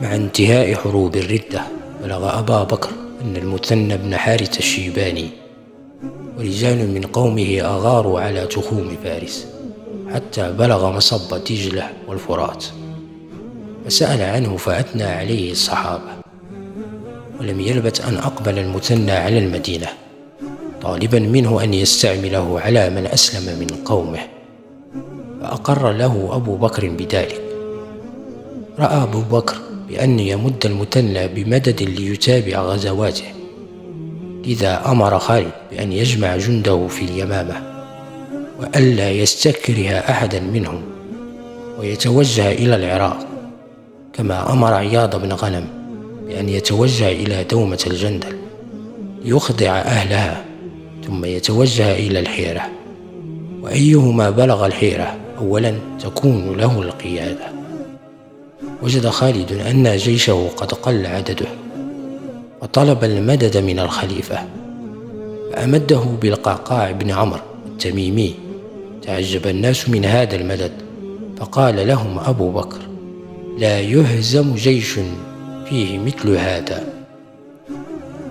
مع انتهاء حروب الردة بلغ أبا بكر أن المثنى بن حارثة الشيباني ورجال من قومه أغاروا على تخوم فارس حتى بلغ مصب دجلة والفرات، فسأل عنه فأثنى عليه الصحابة. ولم يلبث أن أقبل المثنى على المدينة طالبا منه أن يستعمله على من أسلم من قومه، فأقر له أبو بكر بذلك. رأى أبو بكر بأن يمد المثنى بمدد ليتابع غزواته، لذا أمر خالد بأن يجمع جنده في اليمامة وألا يستكره أحدا منهم ويتوجه إلى العراق، كما أمر عياض بن غنم بأن يتوجه إلى دومة الجندل ليخضع أهلها، ثم يتوجه إلى الحيرة، وأيهما بلغ الحيرة أولا تكون له القيادة. وجد خالد أن جيشه قد قل عدده وطلب المدد من الخليفة، فأمده بالقعقاع بن عمرو التميمي. تعجب الناس من هذا المدد، فقال لهم أبو بكر: لا يهزم جيش فيه مثل هذا.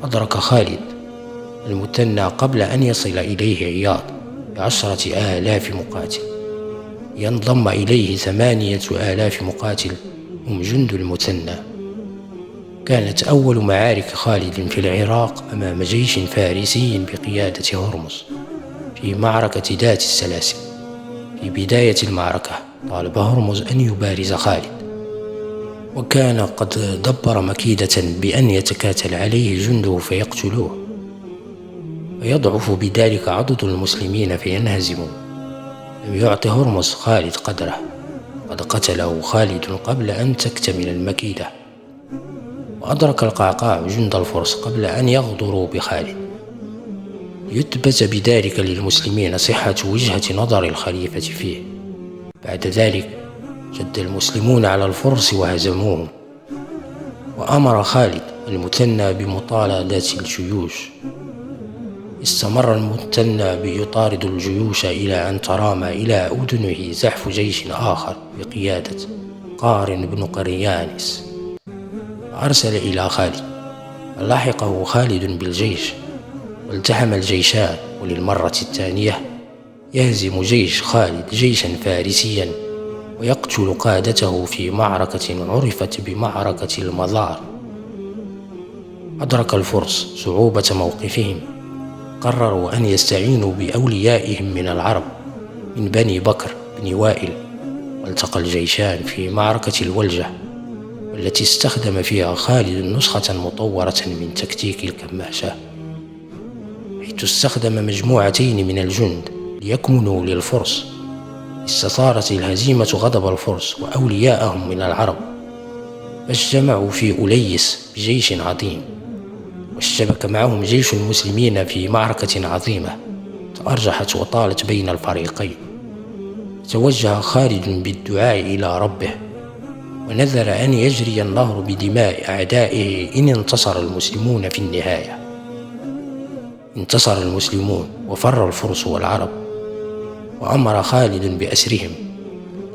أدرك خالد المثنى قبل أن يصل إليه عياض ب10,000 مقاتل، ينضم إليه 8,000 مقاتل هم جند المثنى. كانت أول معارك خالد في العراق أمام جيش فارسي بقيادة هرمز في معركة ذات السلاسل. في بداية المعركة طالب هرمز أن يبارز خالد، وكان قد دبر مكيدة بأن يتكاتل عليه جنده فيقتلوه، فيضعف بذلك عضد المسلمين فينهزمون. لم يعط هرمز خالد قدره، قد قتله خالد قبل أن تكتمل المكيدة. وأدرك القعقاع جند الفرس قبل أن يغدروا بخالد، يثبت بذلك للمسلمين صحة وجهة نظر الخليفة فيه. بعد ذلك شد المسلمون على الفرس وهزموهم، وأمر خالد المثنى بمطاردة الجيوش. استمر المثنى بيطارد الجيوش إلى أن ترامى إلى أذنه زحف جيش آخر بقيادة قارن بن قريانس، فأرسل إلى خالد، فلاحقه خالد بالجيش والتحم الجيشان، وللمرة الثانية يهزم جيش خالد جيشا فارسيا ويقتل قادته في معركة عرفت بمعركة المضار. أدرك الفرس صعوبة موقفهم، قرروا أن يستعينوا بأوليائهم من العرب من بني بكر بن وائل، والتقى الجيشان في معركة الولجة، والتي استخدم فيها خالد نسخة مطورة من تكتيك الكماشة، حيث استخدم مجموعتين من الجند ليكمنوا للفرس. استثارت الهزيمة غضب الفرس وأولياءهم من العرب، فاجتمعوا في أليس بجيش عظيم، واشتبك معهم جيش المسلمين في معركة عظيمة تأرجحت وطالت بين الفريقين. توجه خالد بالدعاء إلى ربه، ونذر أن يجري النهر بدماء أعدائه إن انتصر المسلمون في النهاية. انتصر المسلمون وفر الفرس والعرب، وأمر خالد بأسرهم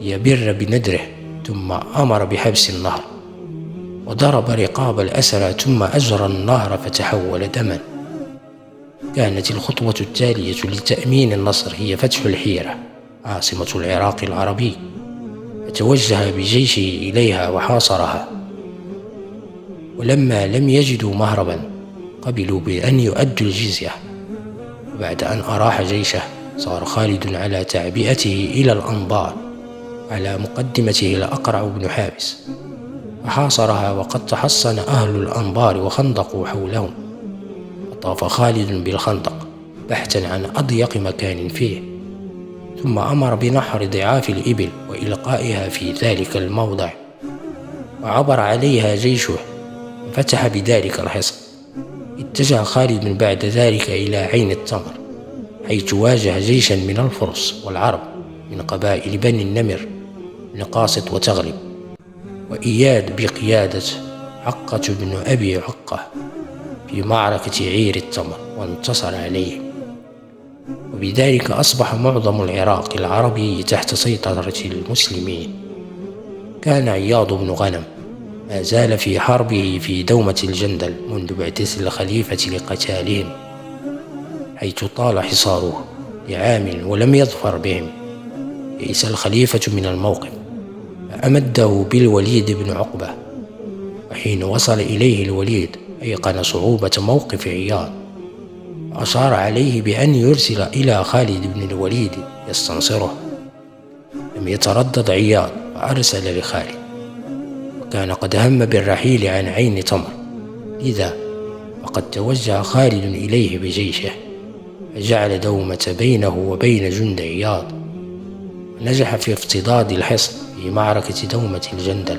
ليبر بندره، ثم أمر بحبس النهر وضرب رقاب الأسرى، ثم أجرى النهر فتحول دما. كانت الخطوة التالية لتأمين النصر هي فتح الحيرة عاصمة العراق العربي، فتوجه بجيشه إليها وحاصرها. ولما لم يجدوا مهربا قبلوا بأن يؤدوا الجزية، وبعد أن أراح جيشه صار خالد على تعبئته إلى الأنبار، على مقدمته الأقرع بن حابس، فحاصرها وقد تحصن أهل الأنبار وخندقوا حولهم. فطاف خالد بالخندق بحثا عن أضيق مكان فيه، ثم أمر بنحر ضعاف الإبل وإلقائها في ذلك الموضع، وعبر عليها جيشه وفتح بذلك الحصن. اتجه خالد من بعد ذلك إلى عين التمر، حيث واجه جيشا من الفرس والعرب من قبائل بني النمر، نقاصة وتغلب، وإياد بقيادة عقة بن أبي عقة في معركة عير التمر، وانتصر عليهم. وبذلك أصبح معظم العراق العربي تحت سيطرة المسلمين. كان عياض بن غنم ما زال في حربه في دومة الجندل منذ بعثة الخليفة لقتالهم، حيث طال حصاره لعام ولم يظفر بهم. يئس الخليفة من الموقف فأمده بالوليد بن عقبة، وحين وصل إليه الوليد أيقن صعوبة موقف عياض، وأشار عليه بأن يرسل إلى خالد بن الوليد يستنصره. لم يتردد عياض فأرسل لخالد، وكان قد هم بالرحيل عن عين تمر، لذا وقد توجه خالد إليه بجيشه، فجعل دومة بينه وبين جند عياض، ونجح في افتضاض الحصن في معركة دومة الجندل.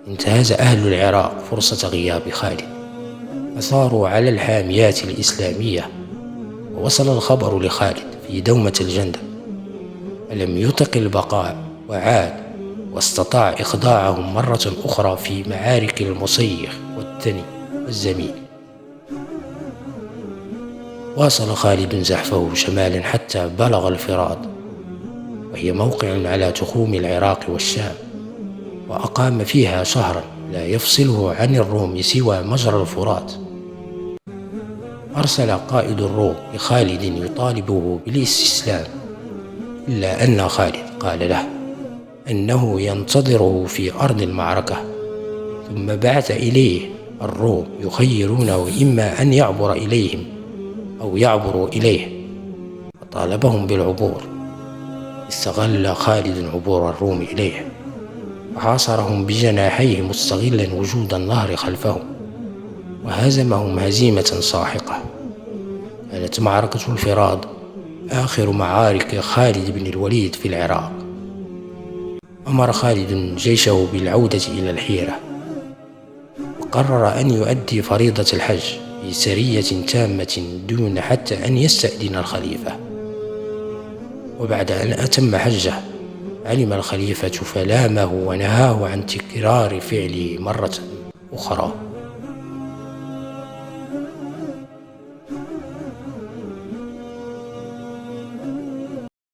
انتهز أهل العراق فرصة غياب خالد، فثاروا على الحاميات الإسلامية، ووصل الخبر لخالد في دومة الجندل، فلم يطق البقاء وعاد، واستطاع إخضاعهم مرة أخرى في معارك المصيخ والثني والزميل. واصل خالد زحفه شمالا حتى بلغ الفرات، وهي موقع على تخوم العراق والشام، وأقام فيها شهرا لا يفصله عن الروم سوى مجرى الفرات. أرسل قائد الروم لخالد يطالبه بالاستسلام، إلا أن خالد قال له أنه ينتظره في أرض المعركة، ثم بعث إليه الروم يخيرونه إما أن يعبر إليهم أو يعبروا إليه، وطالبهم بالعبور. استغل خالد عبور الروم إليه، وحاصرهم بجناحيه مستغلا وجود النهر خلفهم، وهزمهم هزيمة ساحقة. كانت معركة الفرات آخر معارك خالد بن الوليد في العراق. أمر خالد جيشه بالعودة إلى الحيرة، وقرر أن يؤدي فريضة الحج في سرية تامة دون حتى أن يستأذن الخليفة. وبعد أن أتم حجه علم الخليفة فلامه ونهاه عن تكرار فعله مرة أخرى.